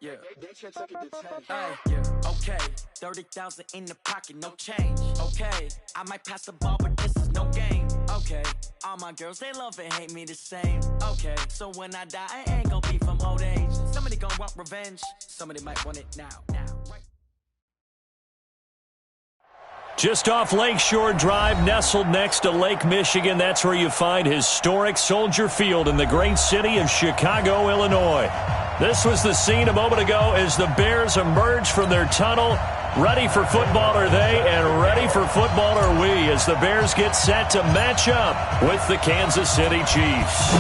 Yeah. Yeah. Okay. 30,000 in the pocket, no change. Okay. I might pass the ball, but this is no game. Okay. All my girls, they love and hate me the same. Okay. So when I die, I ain't gonna be from old age. Somebody gonna want revenge. Somebody might want it now. Right. Just off Lakeshore Drive, nestled next to Lake Michigan, that's where you find historic Soldier Field in the great city of Chicago, Illinois. This was the scene a moment ago as the Bears emerged from their tunnel. Ready for football are they, and ready for football are we as the Bears get set to match up with the Kansas City Chiefs.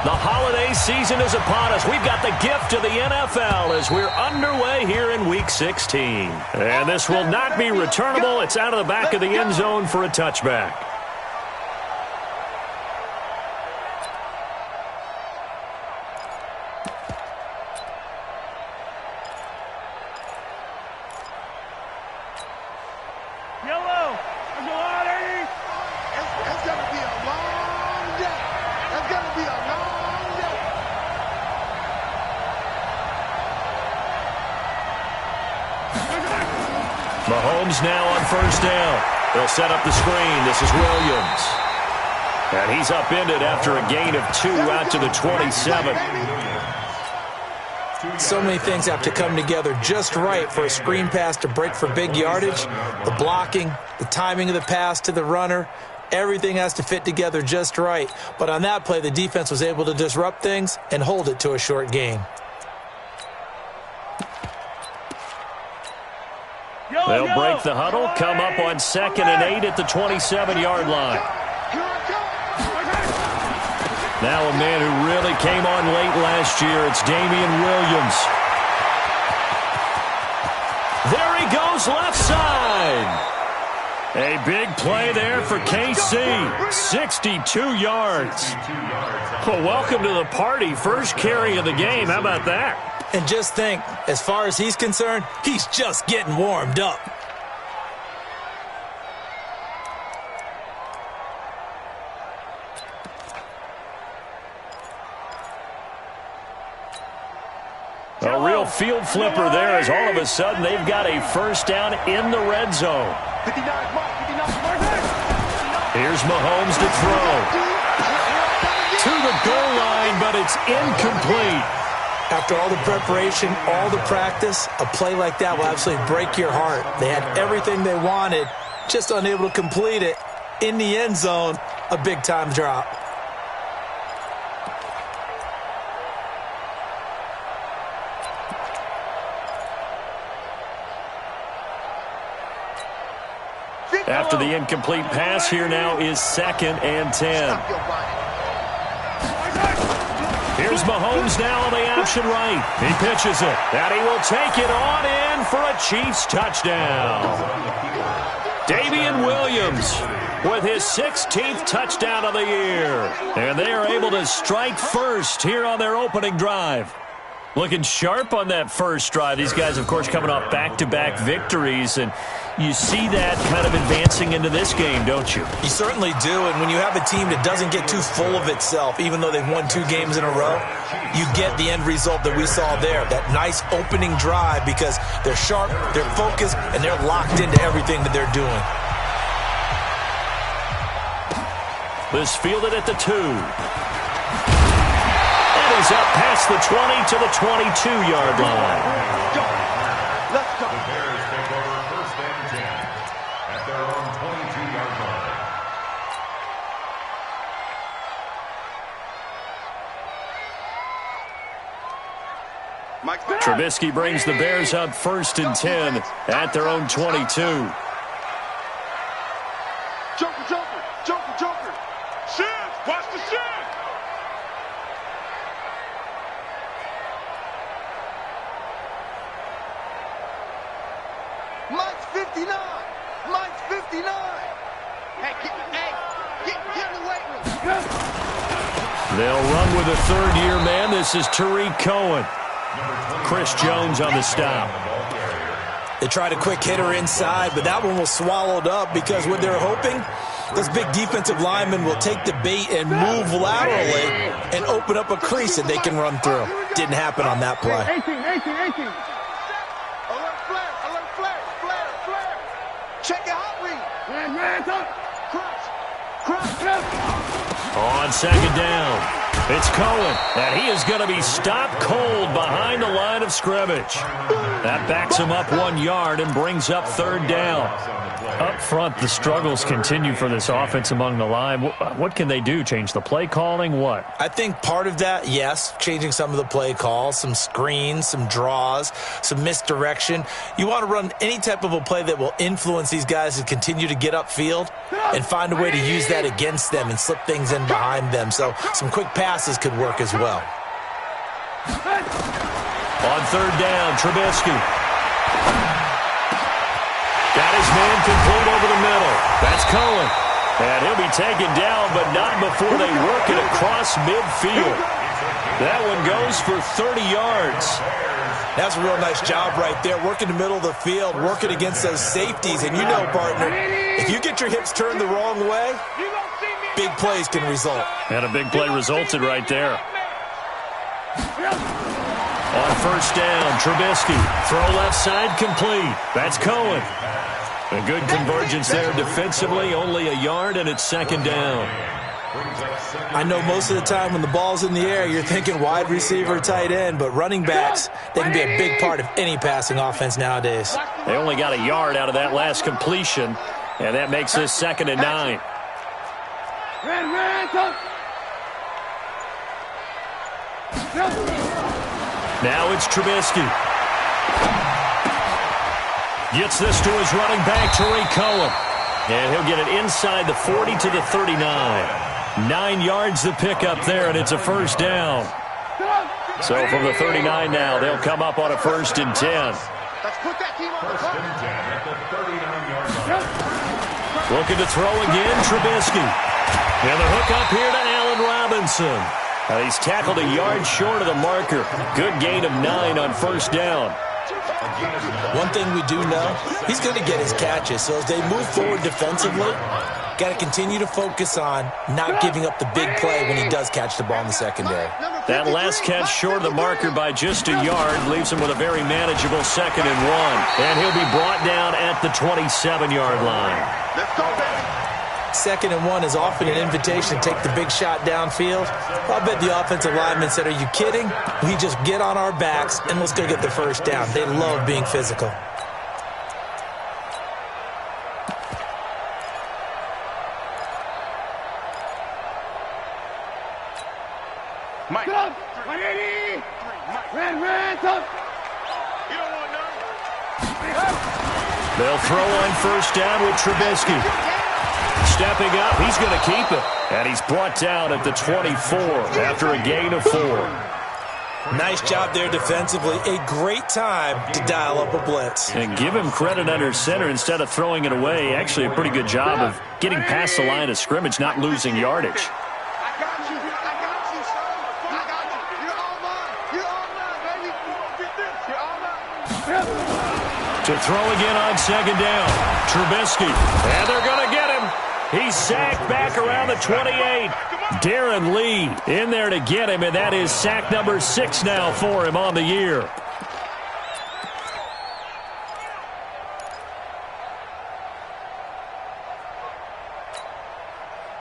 The holiday season is upon us. We've got the gift of the NFL as we're underway here in Week 16. And this will not be returnable. It's out of the back of the end zone for a touchback. Mahomes now on first down. They'll set up the screen. This is Williams. And he's upended after a gain of 2 out to the 27. So many things have to come together just right for a screen pass to break for big yardage. The blocking, the timing of the pass to the runner, everything has to fit together just right. But on that play, the defense was able to disrupt things and hold it to a short gain. They'll break the huddle, come up on 2nd and 8 at the 27-yard line. Now a man who really came on late last year, it's Damian Williams. There he goes, left side. A big play there for KC, 62 yards. Well, welcome to the party, first carry of the game. How about that? And just think, as far as he's concerned, he's just getting warmed up. A real field flipper there as all of a sudden they've got a first down in the red zone. Here's Mahomes to throw. To the goal line, but it's incomplete. After all the preparation, all the practice, a play like that will absolutely break your heart. They had everything they wanted, just unable to complete it. In the end zone, a big-time drop. After the incomplete pass, here now is 2nd and 10. Here's Mahomes now on the option right. He pitches it, and he will take it on in for a Chiefs touchdown. Damian Williams with his 16th touchdown of the year. And they are able to strike first here on their opening drive. Looking sharp on that first drive. These guys, of course, coming off back-to-back victories, and you see that kind of advancing into this game, don't you? You certainly do, and when you have a team that doesn't get too full of itself, even though they've won 2 games in a row, you get the end result that we saw there, that nice opening drive, because they're sharp, they're focused, and they're locked into everything that they're doing. This fielded at the 2. He's up past the 20 to the 22-yard line. Let's go. The Bears take over 1st and 10 at their own 22-yard line. Trubisky brings the Bears up 1st and 10 at their own 22. Joker. Shift. Watch the shift. Mike's 59. Hey, get in the weight room. They'll run with a 3rd-year man. This is Tariq Cohen. Chris Jones on the stop. They tried a quick hitter inside, but that one was swallowed up because what they're hoping, those big defensive linemen will take the bait and move laterally and open up a crease that they can run through. Didn't happen on that play. 18. Alert flare. Check your hot read. Man, cross. On second down, it's Cohen, and he is going to be stopped cold behind the line of scrimmage. That backs him up 1 yard and brings up third down. Up front, the struggles continue for this offense among the line. What can they do? Change the play calling? What? I think part of that, yes, changing some of the play calls, some screens, some draws, some misdirection. You want to run any type of a play that will influence these guys to continue to get upfield and find a way to use that against them and slip things in behind them. So some quick passes could work as well. On third down, Trubisky. Got his man complete over the middle. That's Cohen. And he'll be taken down, but not before they work it across midfield. That one goes for 30 yards. That's a real nice job right there, working the middle of the field, working against those safeties. And you know, partner, if you get your hips turned the wrong way, big plays can result. And a big play resulted right there. On first down, Trubisky. Throw left side complete. That's Cohen. A good convergence there defensively, only a yard, and it's second down. I know most of the time when the ball's in the air, you're thinking wide receiver, tight end, but running backs, they can be a big part of any passing offense nowadays. They only got a yard out of that last completion, and that makes this 2nd and 9. Now it's Trubisky. Gets this to his running back, Tariq Cohen. And he'll get it inside the 40 to the 39. 9 yards the pickup there, and it's a first down. So from the 39 now, they'll come up on a 1st and 10. Let's put that team on the clock. At the 39-yard line. Looking to throw again, Trubisky. And the hook up here to Allen Robinson. He's tackled a yard short of the marker. Good gain of 9 on first down. One thing we do know, he's going to get his catches. So as they move forward defensively, got to continue to focus on not giving up the big play when he does catch the ball in the secondary. That last catch short of the marker by just a yard leaves him with a very manageable 2nd and 1. And he'll be brought down at the 27-yard line. Let's go, baby. 2nd and 1 is often an invitation to take the big shot downfield. I'll bet the offensive lineman said, are you kidding? We just get on our backs and let's go get the first down. They love being physical. Mike. They'll throw on first down with Trubisky. Stepping up, he's going to keep it. And he's brought down at the 24 after a gain of 4. Nice job there defensively. A great time to dial up a blitz. And give him credit under center instead of throwing it away. Actually, a pretty good job of getting past the line of scrimmage, not losing yardage. I got you, son. I got you. You're all mine. You're all mine, baby. Get this. You're all mine. To throw again on second down. Trubisky. And they're going to get him. He's sacked back around the 28. Darren Lee in there to get him, and that is sack number 6 now for him on the year.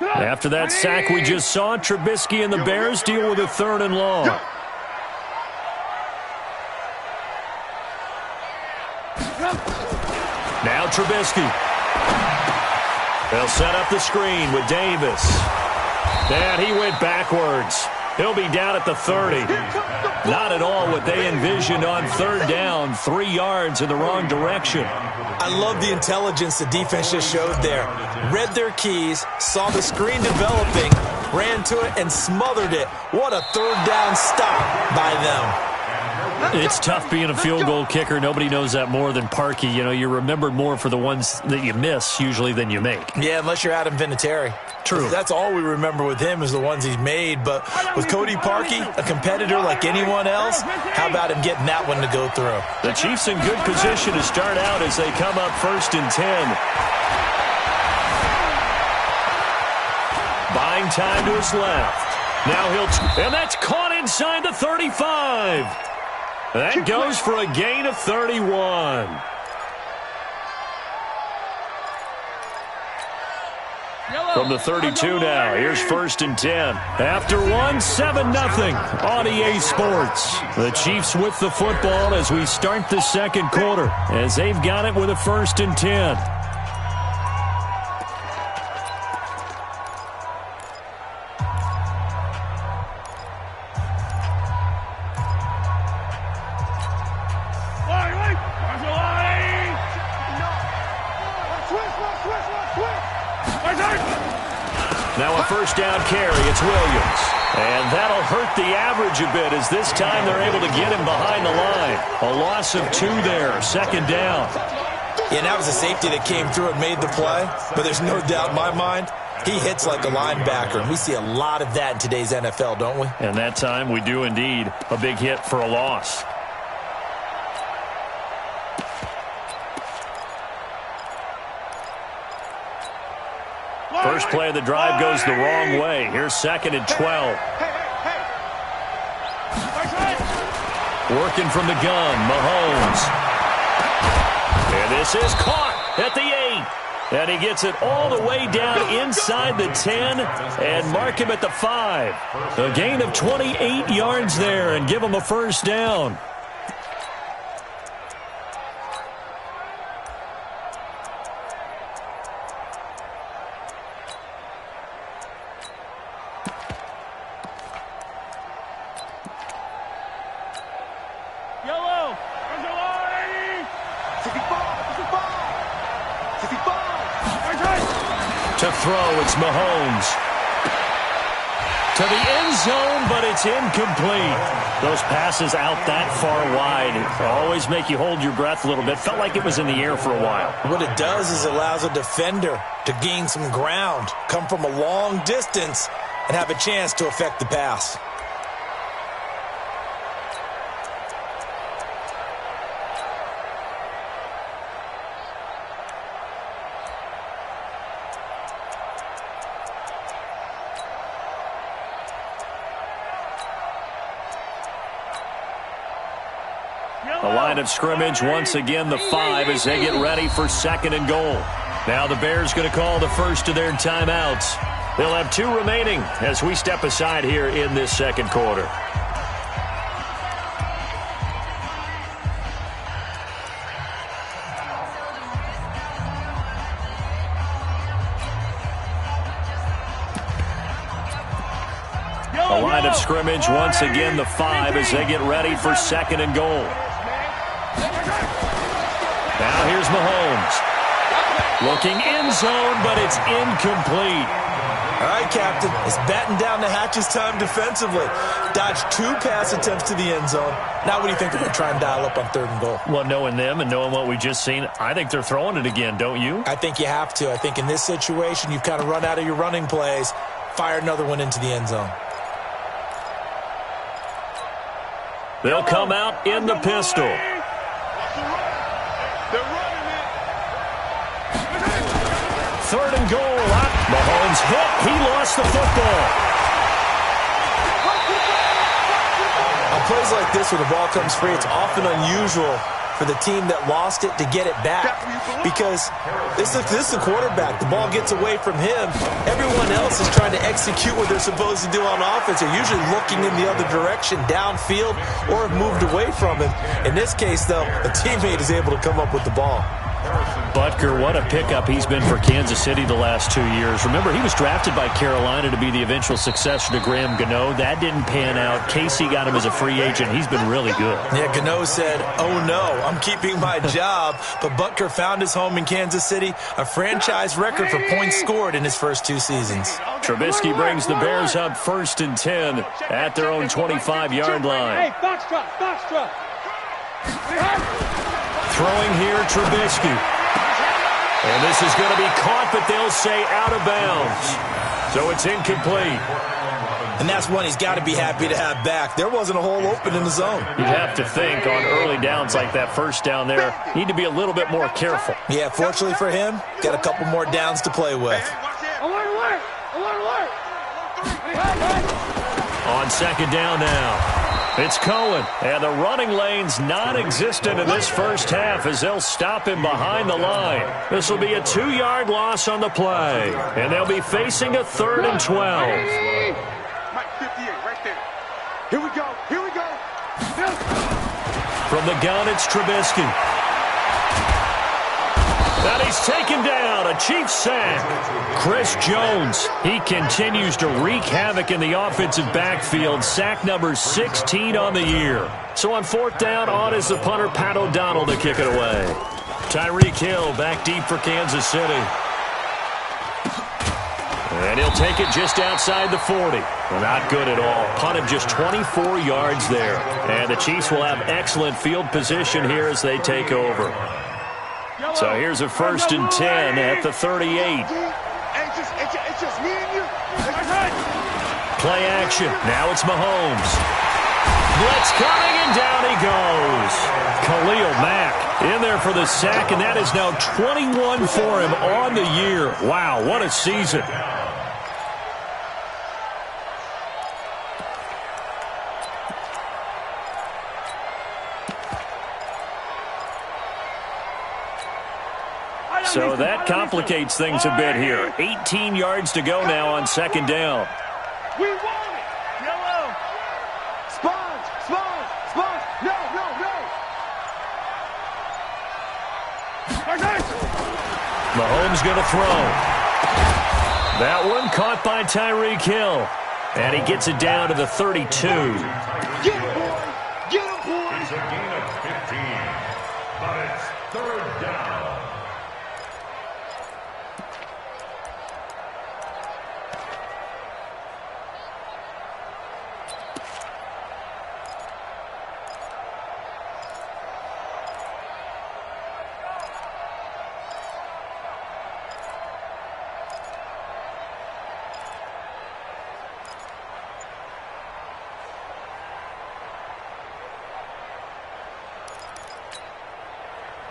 After that sack we just saw, Trubisky and the Bears deal with a 3rd and long. Now Trubisky. They'll set up the screen with Davis. And he went backwards. He'll be down at the 30. Not at all what they envisioned on 3rd down. 3 yards in the wrong direction. I love the intelligence the defense just showed there. Read their keys, saw the screen developing, ran to it, and smothered it. What a 3rd down stop by them. It's tough being a field goal kicker. Nobody knows that more than Parkey. You know, you're remembered more for the ones that you miss usually than you make. Yeah, unless you're Adam Vinatieri. True. That's all we remember with him is the ones he's made. But with Cody Parkey, a competitor like anyone else, how about him getting that one to go through? The Chiefs in good position to start out as they come up 1st and 10. Buying time to his left. Now and that's caught inside the 35. That goes for a gain of 31. From the 32 now, here's 1st and 10. After one, 7-0 on EA Sports. The Chiefs with the football as we start the second quarter, as they've got it with a 1st and 10. Now a first down carry, it's Williams. And that'll hurt the average a bit as this time they're able to get him behind the line. A loss of 2 there, 2nd down. Yeah, that was a safety that came through and made the play. But there's no doubt in my mind, he hits like a linebacker. And we see a lot of that in today's NFL, don't we? And that time we do indeed. A big hit for a loss. First play of the drive goes the wrong way. Here's 2nd and 12. Working from the gun, Mahomes. And this is caught at the 8. And he gets it all the way down inside the 10 and mark him at the 5. A gain of 28 yards there and give him a first down. To throw, it's Mahomes. To the end zone, but it's incomplete. Those passes out that far wide always make you hold your breath a little bit. Felt like it was in the air for a while. What it does is it allows a defender to gain some ground, come from a long distance, and have a chance to affect the pass. The line of scrimmage, once again, the 5 as they get ready for 2nd and goal. Now the Bears going to call the first of their timeouts. They'll have 2 remaining as we step aside here in this second quarter. The line of scrimmage, once again, the 5 as they get ready for 2nd and goal. Now here's Mahomes. Looking end zone, but it's incomplete. All right, Captain. It's batten down the hatches time defensively. Dodged 2 pass attempts to the end zone. Now what do you think they're going to try and dial up on 3rd and goal? Well, knowing them and knowing what we just seen, I think they're throwing it again, don't you? I think you have to. I think in this situation, you've kind of run out of your running plays. Fire another one into the end zone. They'll come out in the pistol. Third and goal. Mahomes hit. He lost the football. On plays like this where the ball comes free, it's often unusual for the team that lost it to get it back. Because this is the quarterback. The ball gets away from him. Everyone else is trying to execute what they're supposed to do on offense. They're usually looking in the other direction, downfield, or have moved away from him. In this case, though, a teammate is able to come up with the ball. Butker, what a pickup he's been for Kansas City the last 2 years. Remember, he was drafted by Carolina to be the eventual successor to Graham Gano. That didn't pan out. Casey got him as a free agent. He's been really good. Yeah, Gano said, "Oh no, I'm keeping my job." But Butker found his home in Kansas City, a franchise record for points scored in his first 2 seasons. Trubisky brings the Bears up 1st and 10 at their own 25-yard line. Hey, box drop. Throwing here, Trubisky. And this is going to be caught, but they'll say out of bounds. So it's incomplete. And that's one he's got to be happy to have back. There wasn't a hole open in the zone. You'd have to think on early downs like that first down there, need to be a little bit more careful. Yeah, fortunately for him, got a couple more downs to play with. On 2nd down now. It's Cohen, and the running lane's non-existent in this first half as they'll stop him behind the line. This will be a 2-yard loss on the play, and they'll be facing a 3rd and 12. Mike 58 right there. Here we go. Here we go. From the gun, it's Trubisky. And he's taken down, a Chiefs sack. Chris Jones, he continues to wreak havoc in the offensive backfield. Sack number 16 on the year. So on 4th down, on is the punter, Pat O'Donnell, to kick it away. Tyreek Hill back deep for Kansas City. And he'll take it just outside the 40. Well, not good at all. Punted just 24 yards there. And the Chiefs will have excellent field position here as they take over. So here's a 1st and 10 at the 38. It's just me and you. Play action. Now it's Mahomes. Blitz coming, and down he goes. Khalil Mack in there for the sack, and that is now 21 for him on the year. Wow, what a season. So that complicates things a bit here. 18 yards to go now on 2nd down. We want it. Yellow. Sponge. No. Mahomes going to throw. That one caught by Tyreek Hill. And he gets it down to the 32. Get him, boy. It's a gain of 15. But it's 3rd down.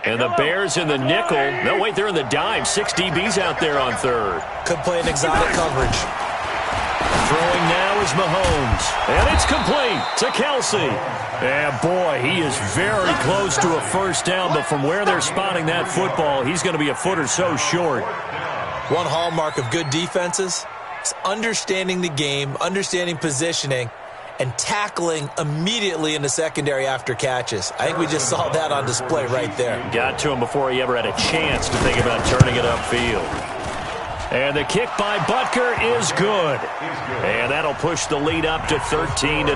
And the Bears in the nickel. No, wait, they're in the dime. 6 DBs out there on 3rd. Could play an exotic coverage. Throwing now is Mahomes. And it's complete to Kelsey. And boy, he is very close to a 1st down, but from where they're spotting that football, he's going to be a foot or so short. One hallmark of good defenses is understanding the game, understanding positioning, and tackling immediately in the secondary after catches. I think we just saw that on display right there. Got to him before he ever had a chance to think about turning it upfield. And the kick by Butker is good. And that'll push the lead up to 13-0.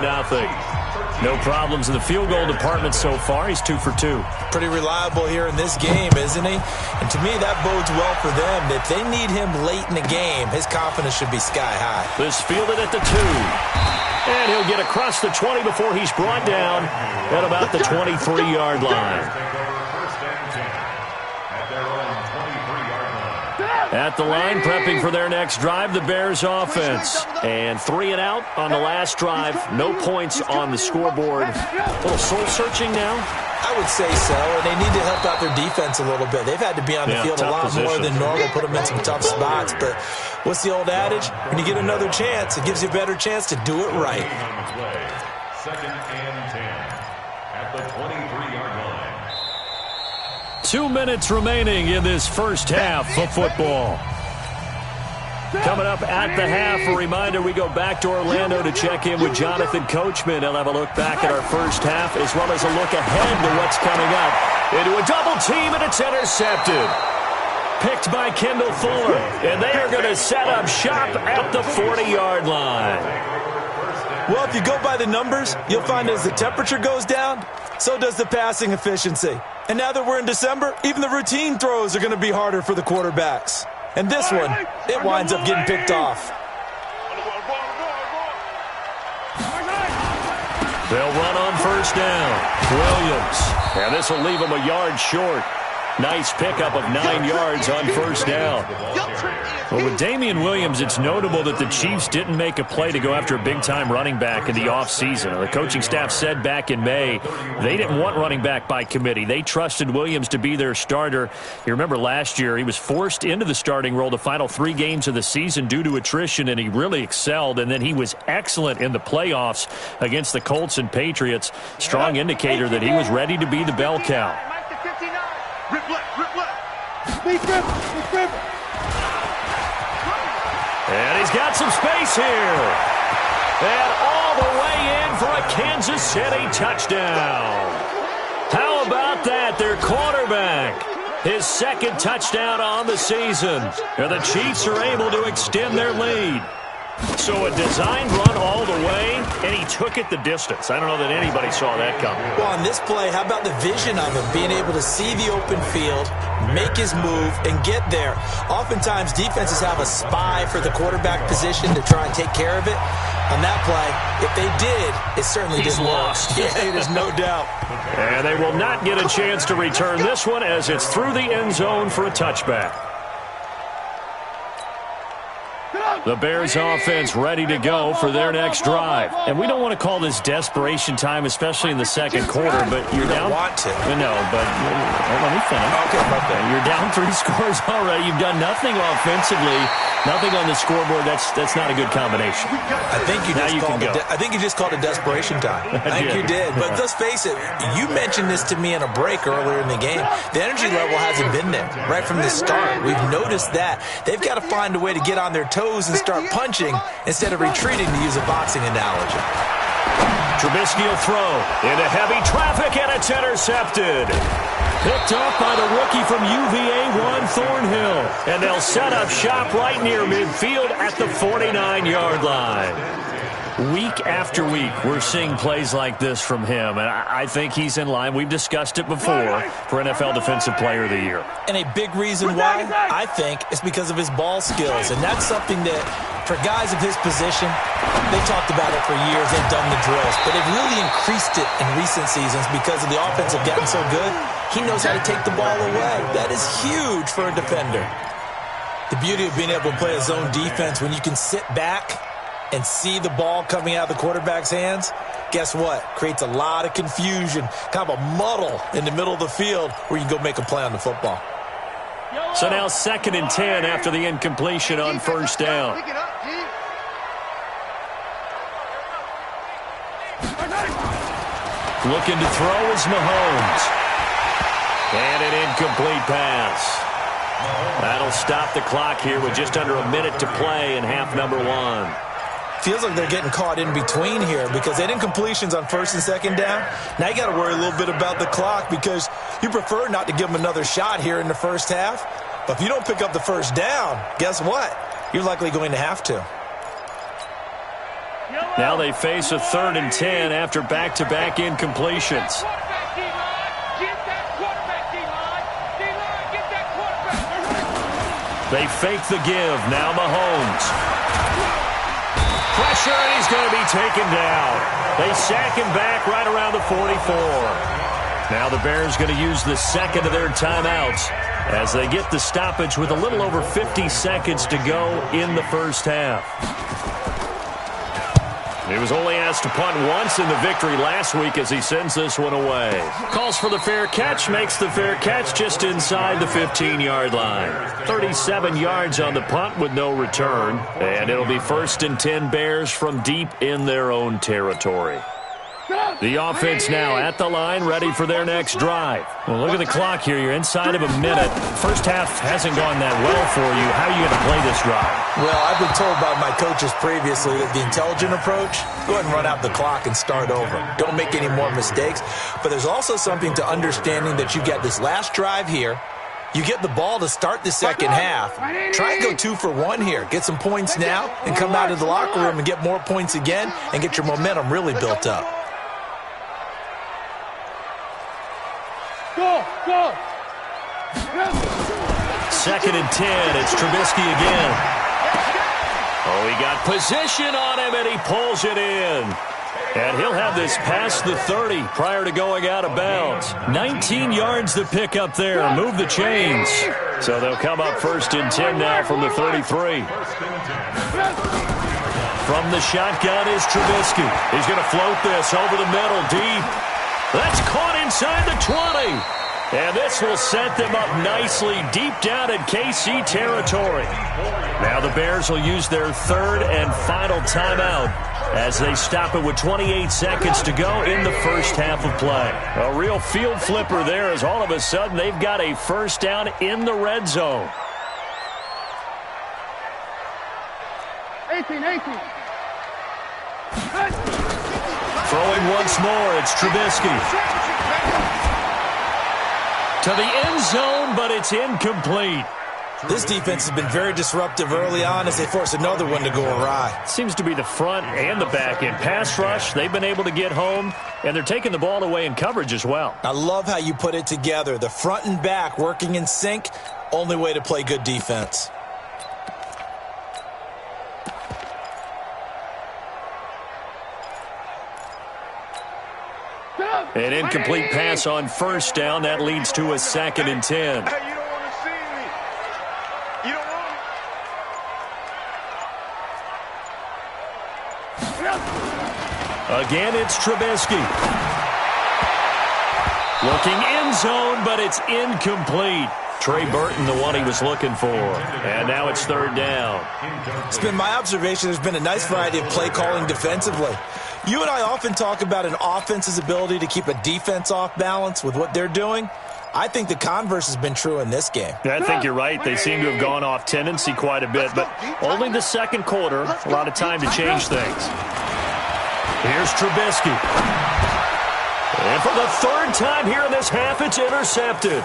No problems in the field goal department so far. He's 2 for 2. Pretty reliable here in this game, isn't he? And to me, that bodes well for them. If they need him late in the game, his confidence should be sky high. This fielded at the 2. And he'll get across the 20 before he's brought down at about the 23-yard line. At the line, prepping for their next drive, the Bears offense. And 3 and out on the last drive. No points on the scoreboard. A little soul-searching now? I would say so, and they need to help out their defense a little bit. They've had to be on the field a lot more than normal, put them in some tough spots. But what's the old adage? When you get another chance, it gives you a better chance to do it right. 2nd and 10 at the 23-yard line. 2 minutes remaining in this first half of football. Coming up at the half, a reminder, we go back to Orlando to check in with Jonathan Coachman. He'll have a look back at our first half as well as a look ahead to what's coming up. Into a double team, and it's intercepted. Picked by Kendall Fuller, and they are going to set up shop at the 40-yard line. Well, if you go by the numbers, you'll find as the temperature goes down, so does the passing efficiency. And now that we're in December, even the routine throws are going to be harder for the quarterbacks. And this one, it winds up getting picked off. They'll run on 1st down. Williams. And this will leave him a yard short. Nice pickup of 9 yards on first down. Well, with Damian Williams, it's notable that the Chiefs didn't make a play to go after a big-time running back in the offseason. The coaching staff said back in May they didn't want running back by committee. They trusted Williams to be their starter. You remember last year he was forced into the starting role the final 3 games of the season due to attrition, and he really excelled. And then he was excellent in the playoffs against the Colts and Patriots. Strong indicator that he was ready to be the bell cow. And he's got some space here. And all the way in for a Kansas City touchdown. How about that? Their quarterback. His second touchdown on the season. And the Chiefs are able to extend their lead. So a design run all the way, and he took it the distance. I don't know that anybody saw that coming. Well, on this play, how about the vision of him being able to see the open field, make his move, and get there? Oftentimes, defenses have a spy for the quarterback position to try and take care of it. On that play, if they did, it certainly didn't work. Yeah, there's no doubt. And they will not get a chance to return this one as it's through the end zone for a touchback. The Bears offense ready to go for their next drive. And we don't want to call this desperation time, especially in the second quarter, but you're down. Want to. No, but let me finish. Okay. You're down 3 scores already. You've done nothing offensively, nothing on the scoreboard. That's not a good combination. I think you just called it desperation time. I think you did. But let's face it, you mentioned this to me in a break earlier in the game. The energy level hasn't been there right from the start. We've noticed that. They've got to find a way to get on their toes and start punching instead of retreating, to use a boxing analogy. Trubisky will throw into heavy traffic, and it's intercepted. Picked up by the rookie from UVA, Juan Thornhill. And they'll set up shop right near midfield at the 49-yard line. Week after week, we're seeing plays like this from him, and I think he's in line. We've discussed it before for NFL Defensive Player of the Year. And a big reason why, I think, is because of his ball skills. And that's something that, for guys of his position, they talked about it for years. They've done the drills. But they've really increased it in recent seasons because of the offense have gotten so good. He knows how to take the ball away. That is huge for a defender. The beauty of being able to play a zone defense when you can sit back and see the ball coming out of the quarterback's hands, guess what? Creates a lot of confusion, kind of a muddle in the middle of the field where you can go make a play on the football. So now 2nd and 10 after the incompletion on first down. Looking to throw is Mahomes. And an incomplete pass. That'll stop the clock here with just under a minute to play in half number 1. Feels like they're getting caught in between here because they had incompletions on 1st and 2nd down. Now you got to worry a little bit about the clock because you prefer not to give them another shot here in the first half. But if you don't pick up the first down, guess what? You're likely going to have to. Now they face a 3rd and 10 after back-to-back incompletions. They fake the give. Now Mahomes. Pressure, and he's going to be taken down. They sack him back right around the 44. Now the Bears going to use the second of their timeouts as they get the stoppage with a little over 50 seconds to go in the first half. He was only asked to punt once in the victory last week as he sends this one away. Calls for the fair catch, makes the fair catch just inside the 15-yard line. 37 yards on the punt with no return. And it'll be 1st and 10 Bears from deep in their own territory. The offense now at the line, ready for their next drive. Well, look at the clock here. You're inside of a minute. First half hasn't gone that well for you. How are you going to play this drive? Well, I've been told by my coaches previously that the intelligent approach, go ahead and run out the clock and start over. Don't make any more mistakes. But there's also something to understanding that you get this last drive here. You get the ball to start the second half. Try and go 2 for 1 here. Get some points now and come out of the locker room and get more points again and get your momentum really built up. Go! 2nd and 10. It's Trubisky again. Oh, he got position on him, and he pulls it in. And he'll have this past the 30 prior to going out of bounds. 19 yards to pick up there. Move the chains. So they'll come up 1st and 10 now from the 33. From the shotgun is Trubisky. He's going to float this over the middle deep. That's caught inside the 20. And this will set them up nicely deep down in KC territory. Now the Bears will use their 3rd and final timeout as they stop it with 28 seconds to go in the first half of play. A real field flipper there as all of a sudden they've got a first down in the red zone. 18. Throwing once more, it's Trubisky. To the end zone, but it's incomplete. This defense has been very disruptive early on as they force another one to go awry. Seems to be the front and the back end. Pass rush, they've been able to get home, and they're taking the ball away in coverage as well. I love how you put it together. The front and back working in sync, only way to play good defense. An incomplete pass on first down. That leads to a 2nd and 10. Hey, you don't want to see me. You don't want Again, it's Trubisky. Looking end zone, but it's incomplete. Trey Burton, the one he was looking for. And now it's 3rd down. It's been my observation there's been a nice variety of play calling defensively. You and I often talk about an offense's ability to keep a defense off balance with what they're doing. I think the converse has been true in this game. I think you're right. They seem to have gone off tendency quite a bit, but only the second quarter, a lot of time to change things. Here's Trubisky. And for the 3rd time here in this half, it's intercepted.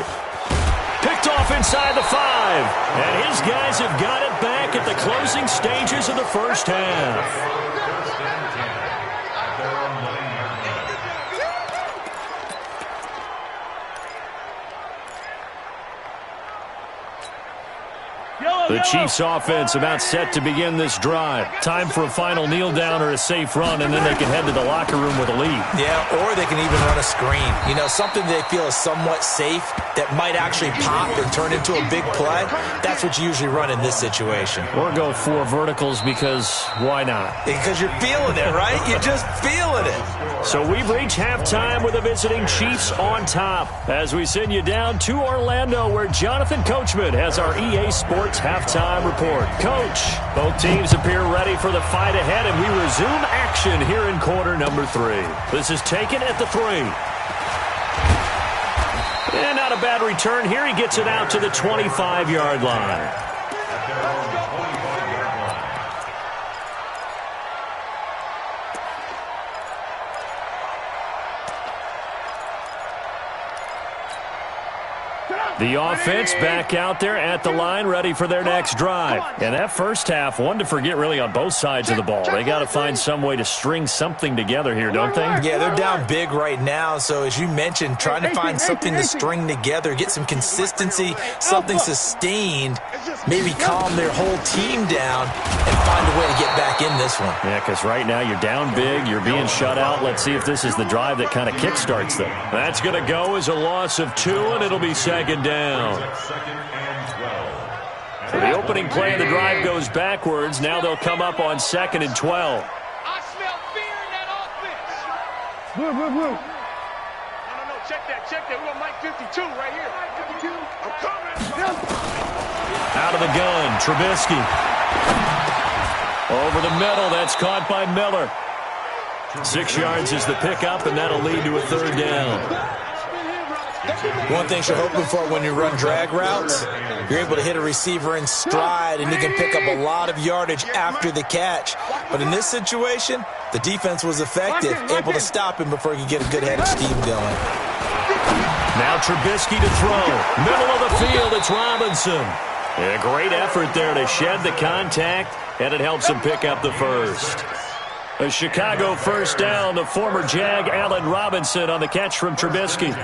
Picked off inside the 5. And his guys have got it back at the closing stages of the first half. The Chiefs offense about set to begin this drive. Time for a final kneel down or a safe run, and then they can head to the locker room with a lead. Yeah, or they can even run a screen. You know, something they feel is somewhat safe that might actually pop and turn into a big play. That's what you usually run in this situation. Or go 4 verticals because why not? Because you're feeling it, right? You're just feeling it. So we've reached halftime with the visiting Chiefs on top as we send you down to Orlando where Jonathan Coachman has our EA Sports halftime report. Coach, both teams appear ready for the fight ahead, and we resume action here in quarter number 3. This is taken at the 3. And not a bad return here. He gets it out to the 25-yard line. The offense back out there at the line, ready for their next drive. And that first half, one to forget really on both sides of the ball. They got to find some way to string something together here, don't they? Yeah, they're down big right now. So as you mentioned, trying to find something to string together, get some consistency, something sustained, maybe calm their whole team down and find a way to get back in this one. Yeah, because right now you're down big, you're being shut out. Let's see if this is the drive that kind of kickstarts them. That's going to go as a loss of 2, and it'll be 2nd down. So the opening play of the drive goes backwards. Now they'll come up on 2nd and 12. I smell fear in that offense. Blue. No. Check that. We're on Mike 52 right here. 52. I'm coming. Out of the gun, Trubisky. Over the middle, that's caught by Miller. 6 yards is the pickup, and that'll lead to a 3rd down. One thing you're hoping for when you run drag routes, you're able to hit a receiver in stride, and he can pick up a lot of yardage after the catch. But in this situation, the defense was effective, able to stop him before he could get a good head of steam going. Now Trubisky to throw. Middle of the field, it's Robinson. A great effort there to shed the contact, and it helps him pick up the first. A Chicago first down, the former Jag Allen Robinson on the catch from Trubisky.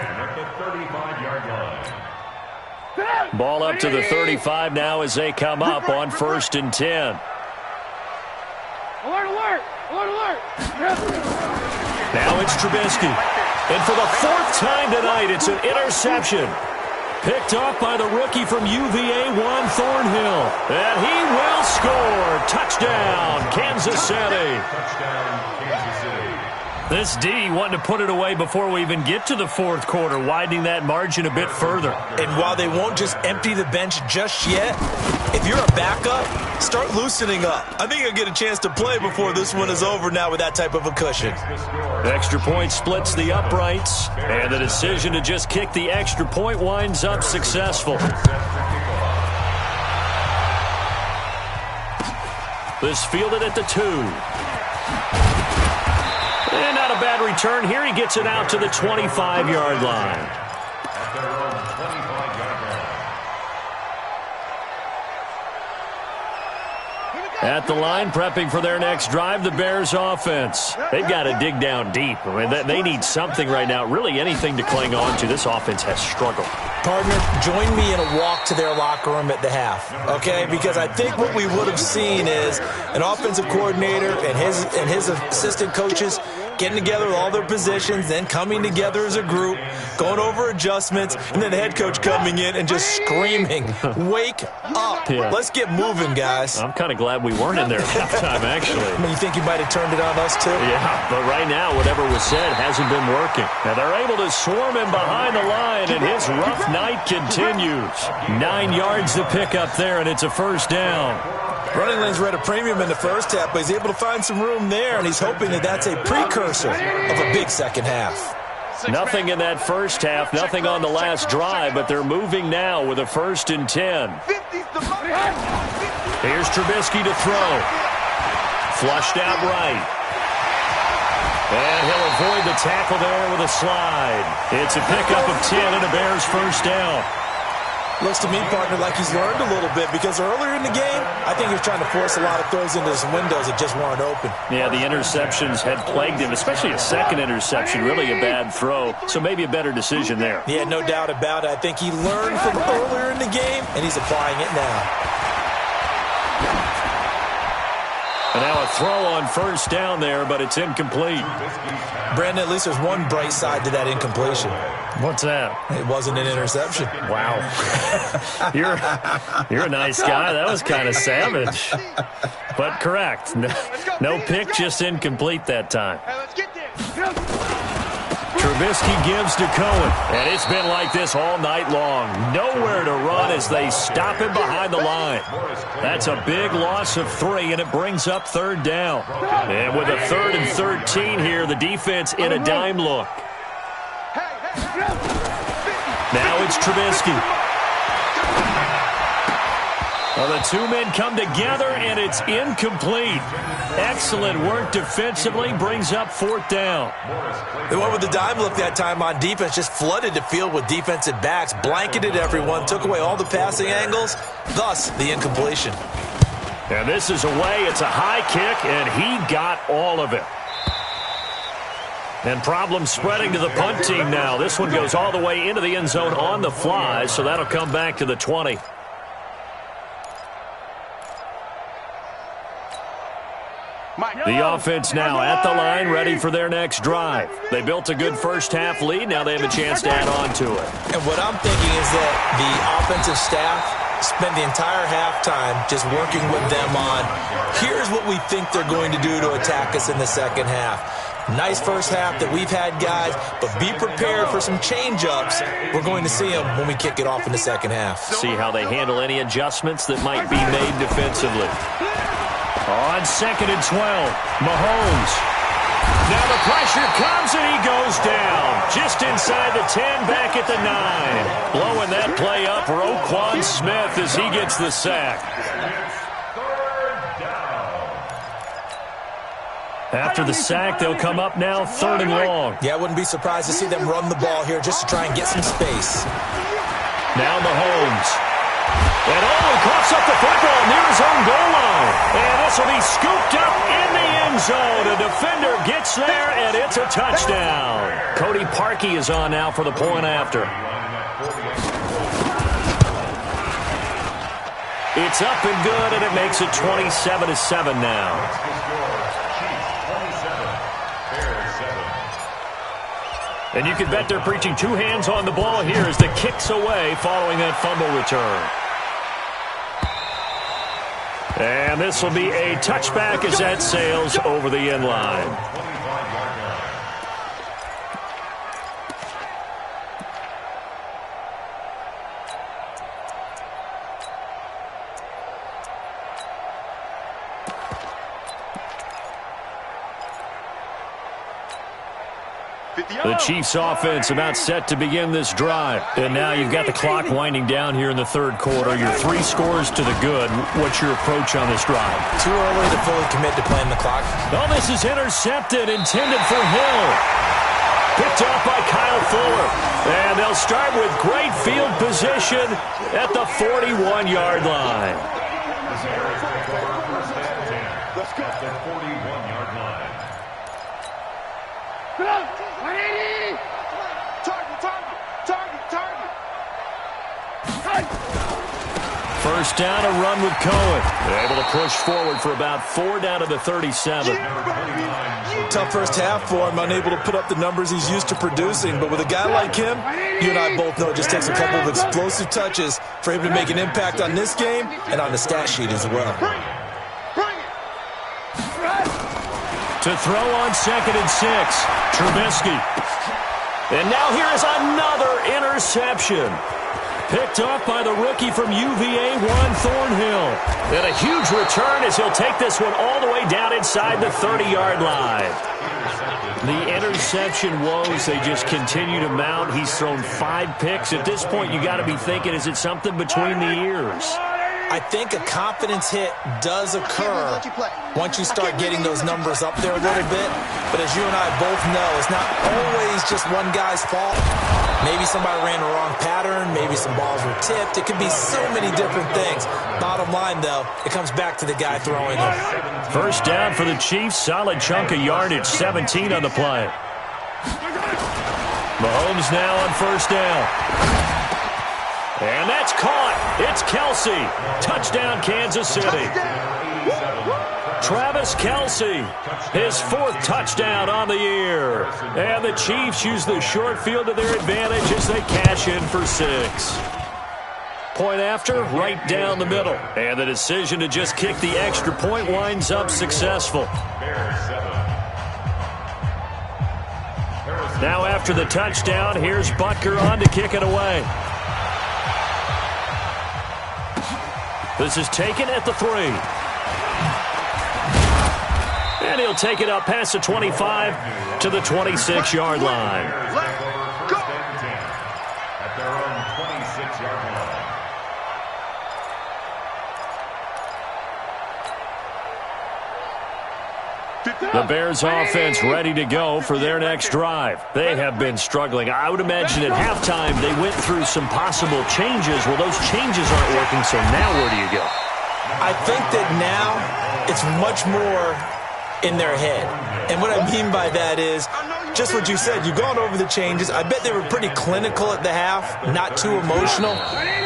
Ball up to the 35 now as they come up on 1st and 10. Alert. Now it's Trubisky. And for the fourth time tonight, it's an interception. Picked off by the rookie from UVA, Juan Thornhill. And he will score. Touchdown, Kansas City. Touchdown, Kansas City. This D wanting to put it away before we even get to the fourth quarter, widening that margin a bit further. And while they won't just empty the bench just yet, if you're a backup, start loosening up. I think you'll get a chance to play before this one is over now with that type of a cushion. Extra point splits the uprights, and the decision to just kick the extra point winds up successful. This fielded at the 2. And not a bad return here. He gets it out to the 25-yard line. At their own 25-yard line. At the line, prepping for their next drive, the Bears offense. They've got to dig down deep. I mean, they need something right now, really anything to cling on to. This offense has struggled. Partner, join me in a walk to their locker room at the half, okay? Because I think what we would have seen is an offensive coordinator and his assistant coaches getting together with all their positions, then coming together as a group, going over adjustments, and then the head coach coming in and just screaming, wake up. Yeah. Let's get moving, guys. I'm kind of glad we weren't in there at halftime, actually. I mean, you think you might have turned it on us, too? Yeah, but right now, whatever was said hasn't been working. Now, they're able to swarm him behind the line, and his rough night continues. 9 yards to pick up there, and it's a first down. Running lanes were at a premium in the first half, but he's able to find some room there, and he's hoping that that's a precursor of a big second half. Nothing in that first half, nothing on the last drive, but they're moving now with a 1st and 10. Here's Trubisky to throw. Flushed out right. And he'll avoid the tackle there with a slide. It's a pickup of 10 and a Bears first down. Looks to me, partner, like he's learned a little bit because earlier in the game, I think he was trying to force a lot of throws into some windows that just weren't open. Yeah, the interceptions had plagued him, especially a second interception, really a bad throw. So maybe a better decision there. Yeah, no doubt about it. I think he learned from earlier in the game, and he's applying it now. And now a throw on first down there, but it's incomplete. Brandon, at least there's one bright side to that incompletion. What's that? It wasn't an interception. Wow. You're a nice guy. That was kind of savage. But correct. No pick, just incomplete that time. Trubisky gives to Cohen. And it's been like this all night long. Nowhere to run as they stop him behind the line. That's a big loss of 3, and it brings up 3rd down. And with a 3rd and 13 here, the defense in a dime look. Now it's Trubisky. Well, the two men come together, and it's incomplete. Excellent work defensively, brings up 4th down. They went with the dime look that time on defense, just flooded the field with defensive backs, blanketed everyone, took away all the passing angles, thus the incompletion. And this is away. It's a high kick, and he got all of it. And problems spreading to the punt team now. This one goes all the way into the end zone on the fly, so that'll come back to the 20. The offense now at the line, ready for their next drive. They built a good first half lead. Now they have a chance to add on to it. And what I'm thinking is that the offensive staff spent the entire halftime just working with them on, here's what we think they're going to do to attack us in the second half. Nice first half that we've had, guys, but be prepared for some change-ups. We're going to see them when we kick it off in the second half. See how they handle any adjustments that might be made defensively. On 2nd and 12, Mahomes. Now the pressure comes, and he goes down. Just inside the 10, back at the 9. Blowing that play up, Roquan Smith as he gets the sack. After the sack, they'll come up now 3rd and long. Yeah, I wouldn't be surprised to see them run the ball here just to try and get some space. Now Mahomes. And he coughs up the football near his own goal line. And this will be scooped up in the end zone. A defender gets there, and it's a touchdown. Cody Parkey is on now for the point after. It's up and good, and it makes it 27-7 now. And you can bet they're preaching two hands on the ball here as the kick's away following that fumble return. And this will be a touchback as that sails over the end line. The Chiefs offense about set to begin this drive. And now you've got the clock winding down here in the third quarter. You're 3 scores to the good. What's your approach on this drive? Too early to fully commit to playing the clock. Oh, this is intercepted, intended for Hill. Picked off by Kyle Fuller. And they'll start with great field position at the 41-yard line. Let's go. At the 41-yard line. First down, a run with Cohen. They're able to push forward for about 4 down to the 37. Tough first half for him, unable to put up the numbers he's used to producing. But with a guy like him, you and I both know it just takes a couple of explosive touches for him to make an impact on this game and on the stat sheet as well. To throw on 2nd and 6, Trubisky. And now here is another interception. Picked off by the rookie from UVA, Juan Thornhill. And a huge return as he'll take this one all the way down inside the 30-yard line. The interception woes, they just continue to mount. He's thrown 5 picks. At this point, you got to be thinking, is it something between the ears? I think a confidence hit does occur once you start getting those numbers up there a little bit. But as you and I both know, it's not always just one guy's fault. Maybe somebody ran the wrong pattern. Maybe some balls were tipped. It could be so many different things. Bottom line, though, it comes back to the guy throwing them. First down for the Chiefs. Solid chunk of yardage. 17 on the play. Mahomes now on first down. And that's caught. It's Kelsey. Touchdown, Kansas City. Travis Kelsey, his 4th touchdown on the year. And the Chiefs use the short field to their advantage as they cash in for 6. Point after, right down the middle. And the decision to just kick the extra point winds up successful. Now after the touchdown, here's Butker on to kick it away. This is taken at the 3. And he'll take it up past the 25 to the 26-yard line. At their own 26-yard line. The Bears offense ready to go for their next drive. They have been struggling. I would imagine at halftime they went through some possible changes. Well, those changes aren't working, so now where do you go? I think that now it's much more in their head. And what I mean by that is just what you said. You've gone over the changes. I bet they were pretty clinical at the half, not too emotional.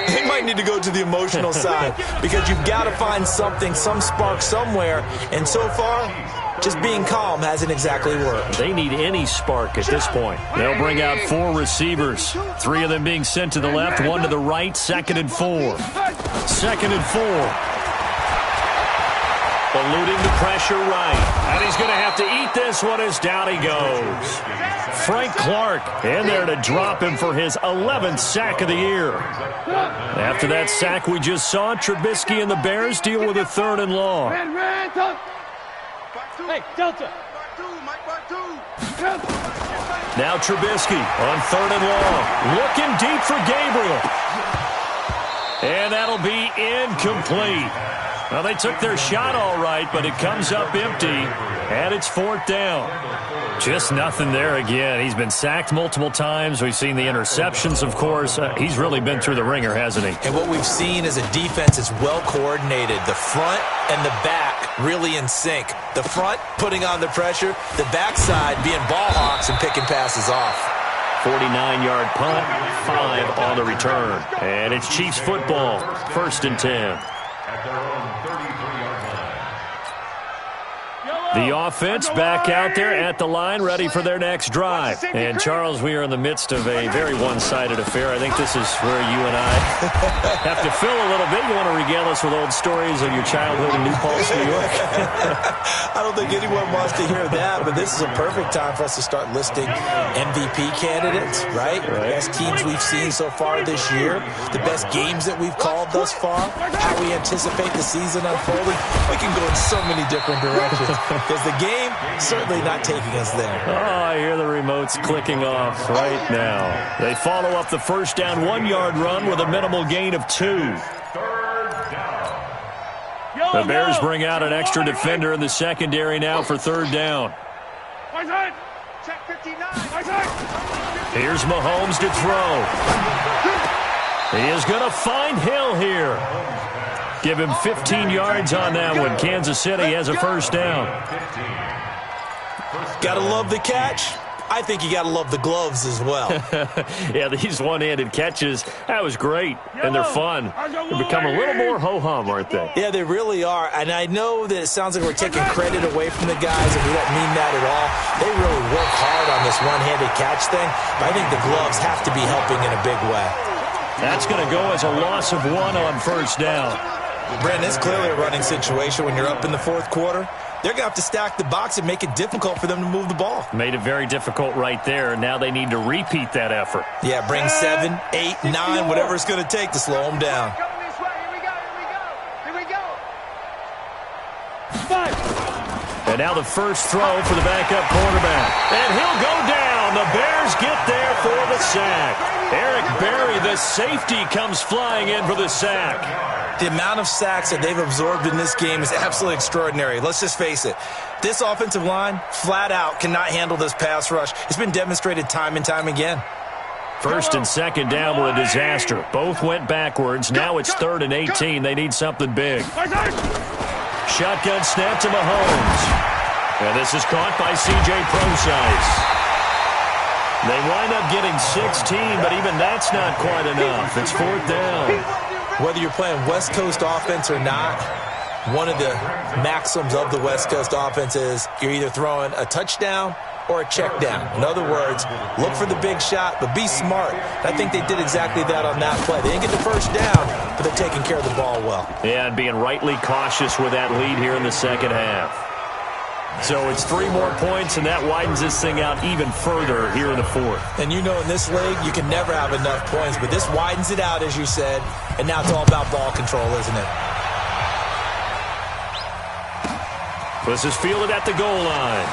They might need to go to the emotional side because you've got to find something, some spark somewhere. And so far, just being calm hasn't exactly worked. They need any spark at this point. They'll bring out 4 receivers. 3 of them being sent to the left, 1 to the right. 2nd and 4. 2nd and 4. Eluding the pressure right. And he's going to have to eat this one as down he goes. Frank Clark in there to drop him for his 11th sack of the year. After that sack we just saw, Trubisky and the Bears deal with a 3rd and long. Hey, Delta. Now Trubisky on 3rd and long. Looking deep for Gabriel. And that'll be incomplete. Well, they took their shot all right, but it comes up empty, and it's 4th down. Just nothing there again. He's been sacked multiple times. We've seen the interceptions, of course. He's really been through the ringer, hasn't he? And what we've seen is a defense that's well coordinated. The front and the back really in sync. The front putting on the pressure, the backside being ball hawks and picking passes off. 49-yard punt, 5 on the return. And it's Chiefs football, 1st and 10. At their own 33-yard line. The offense back out there at the line, ready for their next drive. And, Charles, we are in the midst of a very one-sided affair. I think this is where you and I have to fill a little bit. You want to regale us with old stories of your childhood in New Paltz, New York? I don't think anyone wants to hear that, but this is a perfect time for us to start listing MVP candidates, right? The best teams we've seen so far this year, the best games that we've called thus far, how we anticipate the season unfolding. We can go in so many different directions. Because the game certainly not taking us there. Oh, I hear the remotes clicking off right now. They follow up the first down 1-yard run with a minimal gain of 2. The Bears bring out an extra defender in the secondary now for 3rd down. Here's Mahomes to throw. He is going to find Hill here. Give him 15 yards on that one. Kansas City has a first down. Gotta love the catch. I think you gotta love the gloves as well. Yeah, these one-handed catches, that was great, and they're fun. They become a little more ho-hum, aren't they? Yeah, they really are, and I know that it sounds like we're taking credit away from the guys, and we don't mean that at all. They really work hard on this one-handed catch thing, but I think the gloves have to be helping in a big way. That's going to go as a loss of 1 on first down. Brandon, it's clearly a running situation when you're up in the 4th quarter. They're going to have to stack the box and make it difficult for them to move the ball. Made it very difficult right there. Now they need to repeat that effort. Yeah, bring 7, 8, 9, whatever it's going to take to slow them down. And now the first throw for the backup quarterback. And he'll go down. The Bears get there for the sack. Eric Berry, the safety, comes flying in for the sack. The amount of sacks that they've absorbed in this game is absolutely extraordinary. Let's just face it. This offensive line, flat out, cannot handle this pass rush. It's been demonstrated time and time again. 1st and 2nd down were a disaster. Both went backwards. Now it's 3rd and 18. They need something big. Shotgun snap to Mahomes. And this is caught by C.J. Prosise. They wind up getting 16, but even that's not quite enough. It's 4th down. Whether you're playing West Coast offense or not, one of the maxims of the West Coast offense is you're either throwing a touchdown or a check down. In other words, look for the big shot, but be smart. I think they did exactly that on that play. They didn't get the first down, but they're taking care of the ball well. Yeah, and being rightly cautious with that lead here in the second half. So it's 3 more points, and that widens this thing out even further here in the 4th. And you know in this league, you can never have enough points, but this widens it out, as you said, and now it's all about ball control, isn't it? This is fielded at the goal line.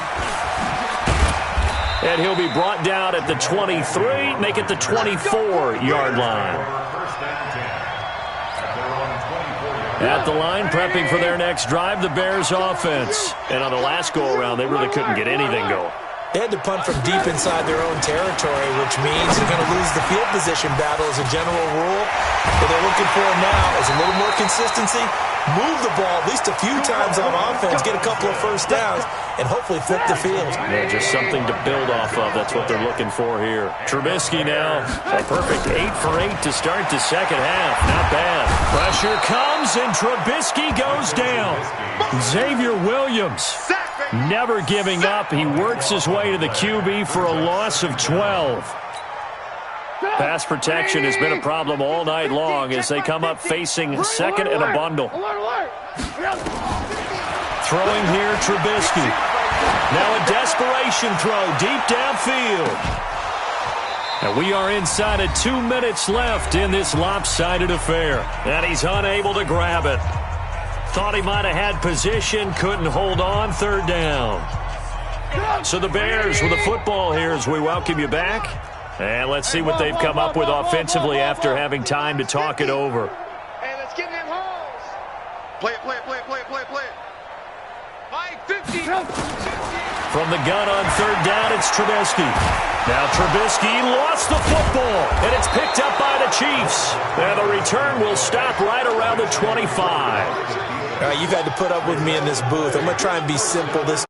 And he'll be brought down at the 23, make it the 24-yard line. At the line, prepping for their next drive, the Bears offense. And on the last go-around, they really couldn't get anything going. They had to punt from deep inside their own territory, which means they're going to lose the field position battle as a general rule. What they're looking for now is a little more consistency, move the ball at least a few times on offense, get a couple of first downs, and hopefully flip the field. Yeah, just something to build off of. That's what they're looking for here. Trubisky now, a perfect 8 for 8 to start the second half. Not bad. Pressure comes, and Trubisky goes down. Xavier Williams never giving up. He works his way to the QB for a loss of 12. Pass protection has been a problem all night long as they come up facing 2nd and a bundle. Throwing here, Trubisky. Now a desperation throw deep downfield. And we are inside of 2 minutes left in this lopsided affair. And he's unable to grab it. Thought he might have had position, couldn't hold on, 3rd down. So the Bears with the football here as we welcome you back. And let's see what they've come up with offensively after having time to talk it over. Hey, let's get them holes. Play it, play it, play it, play it, play it, play it. 550. From the gun on 3rd down, it's Trubisky. Now Trubisky lost the football, and it's picked up by the Chiefs. And the return will stop right around the 25. All right, you've had to put up with me in this booth. I'm going to try and be simple this